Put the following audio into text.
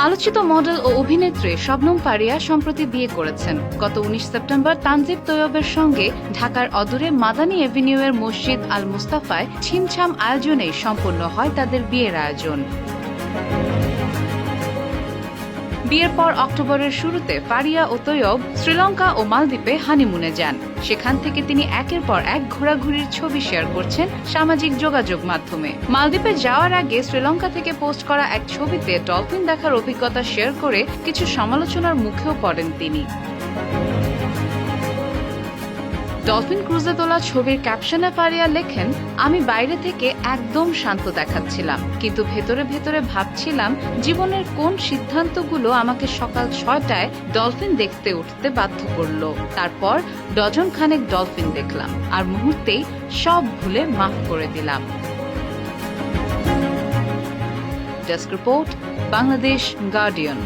আলোচিত মডেল ও অভিনেত্রী শবনম ফারিয়া সম্প্রতি বিয়ে করেছেন। গত ১৯ সেপ্টেম্বর তানজিব তৈয়বের সঙ্গে ঢাকার অদূরে মাদানী এভিনিউয়ের মসজিদ আল মুস্তাফায় ছিমছাম আয়োজনেই সম্পন্ন হয় তাদের বিয়ের আয়োজন। বিয়ের পর অক্টোবরের শুরুতে ফারিয়া ও তৈয়ব শ্রীলঙ্কা ও মালদ্বীপে হানিমুনে যান। সেখান থেকে তিনি একের পর এক ঘোরাঘুরির ছবি শেয়ার করছেন সামাজিক যোগাযোগ মাধ্যমে। মালদ্বীপে যাওয়ার আগে শ্রীলঙ্কা থেকে পোস্ট করা এক ছবিতে ডলফিন দেখার অভিজ্ঞতা শেয়ার করে কিছু সমালোচনার মুখেও পড়েন তিনি। ডলফিন ক্রুজে তোলা ছবির ক্যাপশনে ফারিয়া লেখেন, আমি বাইরে থেকে একদম শান্ত দেখাচ্ছিলাম, কিন্তু ভেতরে ভেতরে ভাবছিলাম জীবনের কোন সিদ্ধান্তগুলো আমাকে সকাল ৬টায় ডলফিন দেখতে উঠতে বাধ্য করলো। তারপর ডজন খানেক ডলফিন দেখলাম আর মুহূর্তেই সব ভুলে মাফ করে দিলাম। Desk report, Bangladesh guardian.